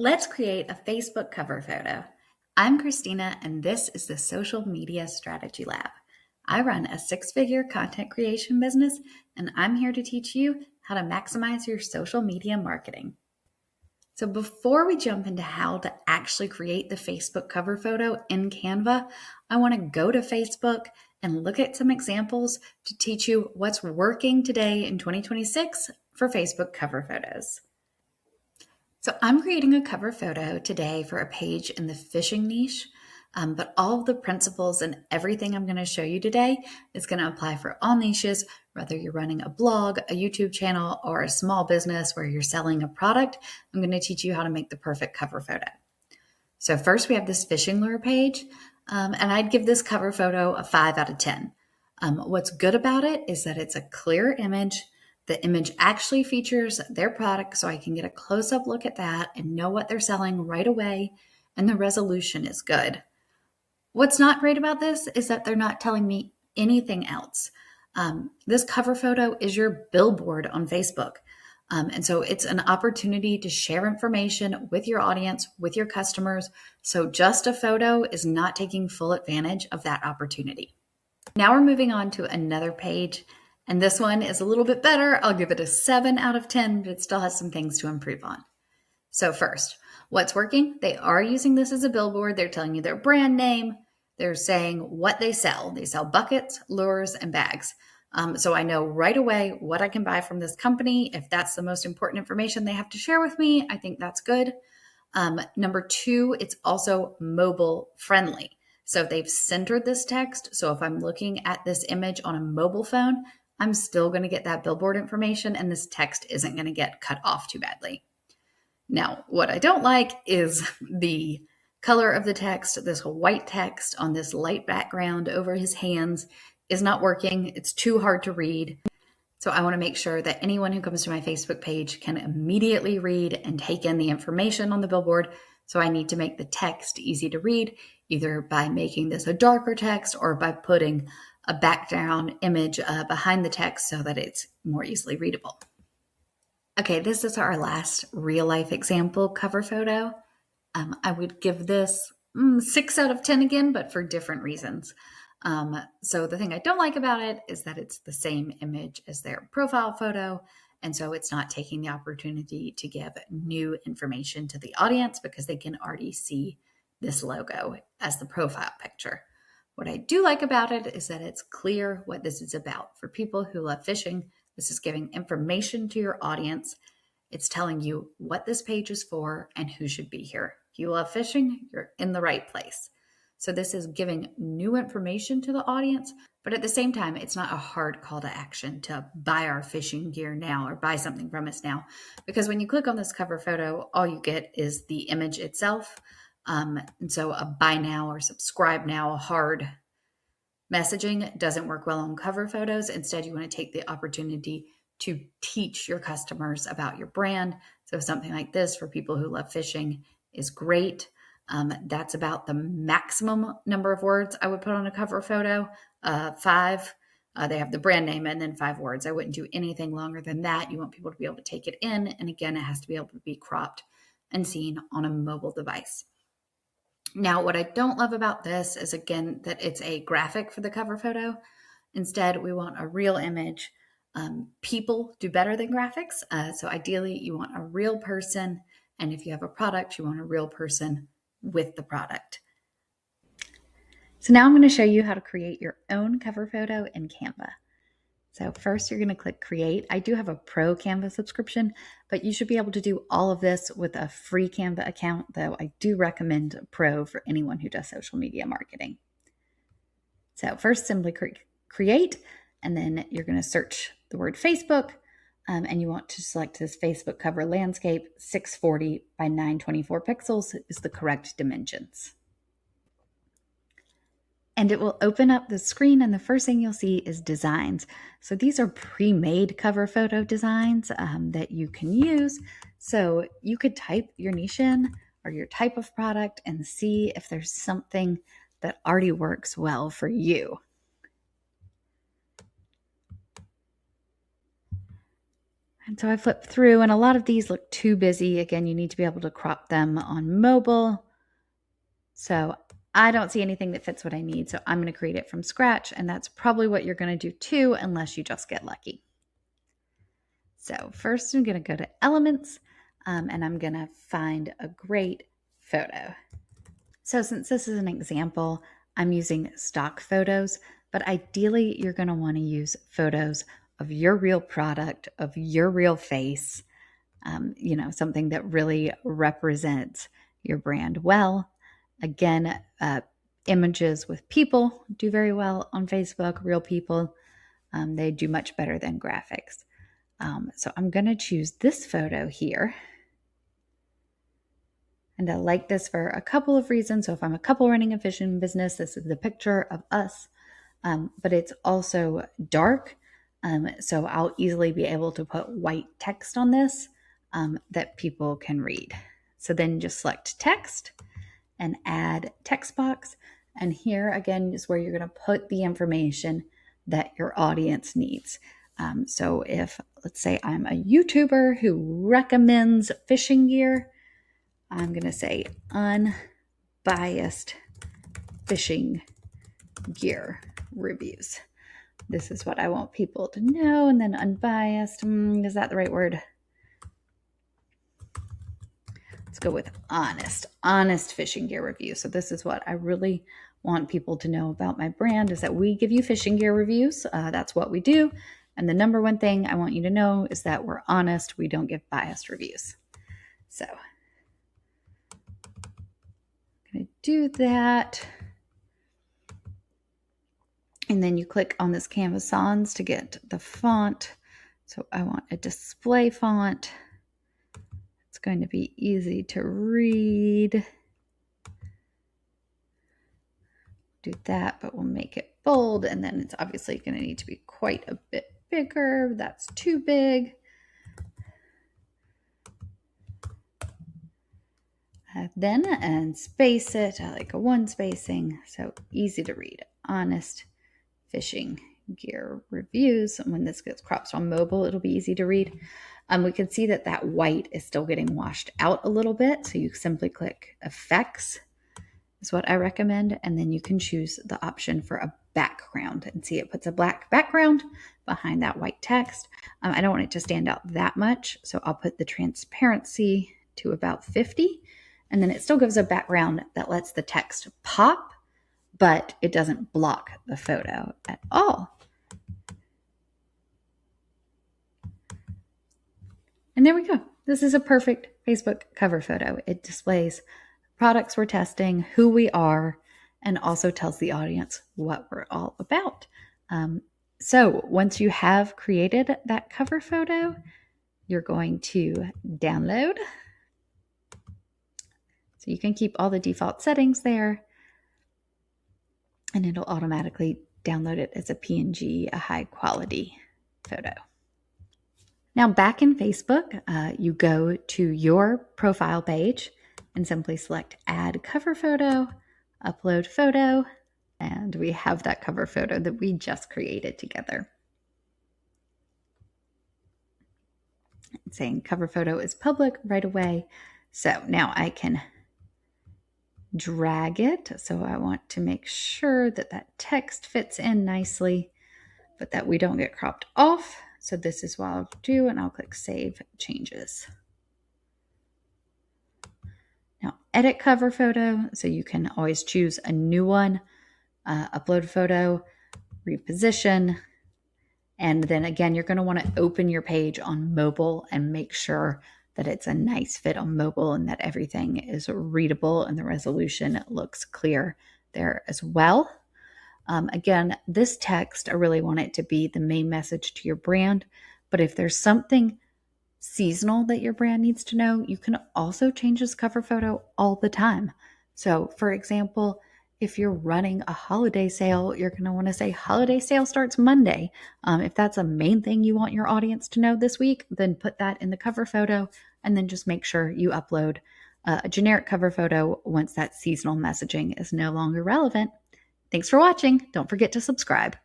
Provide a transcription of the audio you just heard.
Let's create a Facebook cover photo. I'm Christina, and this is the Social Media Strategy Lab. I run a six-figure content creation business, and I'm here to teach you how to maximize your social media marketing. So before we jump into how to actually create the Facebook cover photo in Canva, I want to go to Facebook and look at some examples to teach you what's working today in 2026 for Facebook cover photos. So I'm creating a cover photo today for a page in the fishing niche, but all of the principles and everything I'm going to show you today is going to apply for all niches, whether you're running a blog, a YouTube channel, or a small business where you're selling a product. I'm going to teach you how to make the perfect cover photo. So first we have this fishing lure page, and I'd give this cover photo a 5 out of 10. What's good about it is that it's a clear image. The image actually features their product, so I can get a close-up look at that and know what they're selling right away, and the resolution is good. What's not great about this is that they're not telling me anything else. This cover photo is your billboard on Facebook. And so it's an opportunity to share information with your audience, with your customers. So just a photo is not taking full advantage of that opportunity. Now we're moving on to another page. And this one is a little bit better. I'll give it a 7 out of 10, but it still has some things to improve on. So first, what's working? They are using this as a billboard. They're telling you their brand name. They're saying what they sell. They sell buckets, lures, and bags. So I know right away what I can buy from this company. If that's the most important information they have to share with me, I think that's good. Number 2, it's also mobile friendly. So they've centered this text. So if I'm looking at this image on a mobile phone, I'm still going to get that billboard information, and this text isn't going to get cut off too badly. Now, what I don't like is the color of the text. This white text on this light background over his hands is not working. It's too hard to read. So I want to make sure that anyone who comes to my Facebook page can immediately read and take in the information on the billboard. So I need to make the text easy to read, either by making this a darker text or by putting a background image behind the text so that it's more easily readable. Okay, this is our last real life example cover photo. I would give this 6 out of 10 again, but for different reasons. So the thing I don't like about it is that it's the same image as their profile photo. And so it's not taking the opportunity to give new information to the audience because they can already see this logo as the profile picture. What I do like about it is that it's clear what this is about. For people who love fishing, this is giving information to your audience. It's telling you what this page is for and who should be here. If you love fishing, you're in the right place. So this is giving new information to the audience, but at the same time, it's not a hard call to action to buy our fishing gear now or buy something from us now. Because when you click on this cover photo, all you get is the image itself. And so a buy now or subscribe now, hard messaging doesn't work well on cover photos. Instead, you want to take the opportunity to teach your customers about your brand. So something like this for people who love fishing is great. That's about the maximum number of words I would put on a cover photo, 5. They have the brand name and then 5 words. I wouldn't do anything longer than that. You want people to be able to take it in. And again, it has to be able to be cropped and seen on a mobile device. Now, what I don't love about this is, again, that it's a graphic for the cover photo. Instead, we want a real image. People do better than graphics. So ideally, you want a real person. And if you have a product, you want a real person with the product. So now I'm going to show you how to create your own cover photo in Canva. So first you're going to click create. I do have a pro Canva subscription, but you should be able to do all of this with a free Canva account, though I do recommend pro for anyone who does social media marketing. So first simply create, and then you're going to search the word Facebook, and you want to select this Facebook cover landscape. 640 by 924 pixels is the correct dimensions. And it will open up the screen, and the first thing you'll see is designs. So these are pre-made cover photo designs that you can use. So you could type your niche in or your type of product and see if there's something that already works well for you. And so I flip through, and a lot of these look too busy. Again, you need to be able to crop them on mobile. So I don't see anything that fits what I need. So I'm going to create it from scratch. And that's probably what you're going to do too, unless you just get lucky. So first I'm going to go to Elements, and I'm going to find a great photo. So since this is an example, I'm using stock photos, but ideally you're going to want to use photos of your real product, of your real face, something that really represents your brand well. Again, images with people do very well on Facebook, real people. They do much better than graphics. So I'm going to choose this photo here. And I like this for a couple of reasons. So if I'm a couple running a vision business, this is the picture of us, but it's also dark. So I'll easily be able to put white text on this that people can read. So then just select text and add text box. And here again is where you're going to put the information that your audience needs. So if, let's say I'm a YouTuber who recommends fishing gear, I'm going to say unbiased fishing gear reviews. This is what I want people to know. And then unbiased, is that the right word? Let's go with honest fishing gear review. So this is what I really want people to know about my brand, is that we give you fishing gear reviews. That's what we do. And the number one thing I want you to know is that we're honest. We don't give biased reviews. So I'm going to do that. And then you click on this Canva Sans to get the font. So I want a display font. It's going to be easy to read. Do that, but we'll make it bold. And then it's obviously going to need to be quite a bit bigger. That's too big. And space it. I like a 1 spacing. So easy to read. Honest fishing gear reviews. And when this gets cropped on mobile, it'll be easy to read. We can see that white is still getting washed out a little bit. So you simply click Effects is what I recommend. And then you can choose the option for a background, and see it puts a black background behind that white text. I don't want it to stand out that much. So I'll put the transparency to about 50. And then it still gives a background that lets the text pop, but it doesn't block the photo at all. And there we go. This is a perfect Facebook cover photo. It displays products we're testing, who we are, and also tells the audience what we're all about. So once you have created that cover photo, you're going to download. So you can keep all the default settings there, and it'll automatically download it as a PNG, a high quality photo. Now back in Facebook, you go to your profile page and simply select Add Cover Photo, Upload Photo, and we have that cover photo that we just created together. It's saying cover photo is public right away. So now I can drag it. So I want to make sure that that text fits in nicely, but that we don't get cropped off. So this is what I'll do, and I'll click Save Changes. Now edit cover photo. So you can always choose a new one, upload photo, reposition. And then again, you're going to want to open your page on mobile and make sure that it's a nice fit on mobile and that everything is readable and the resolution looks clear there as well. Again, this text, I really want it to be the main message to your brand. But if there's something seasonal that your brand needs to know, you can also change this cover photo all the time. So for example, if you're running a holiday sale, you're going to want to say holiday sale starts Monday. If that's a main thing you want your audience to know this week, then put that in the cover photo, and then just make sure you upload a generic cover photo once that seasonal messaging is no longer relevant. Thanks for watching. Don't forget to subscribe.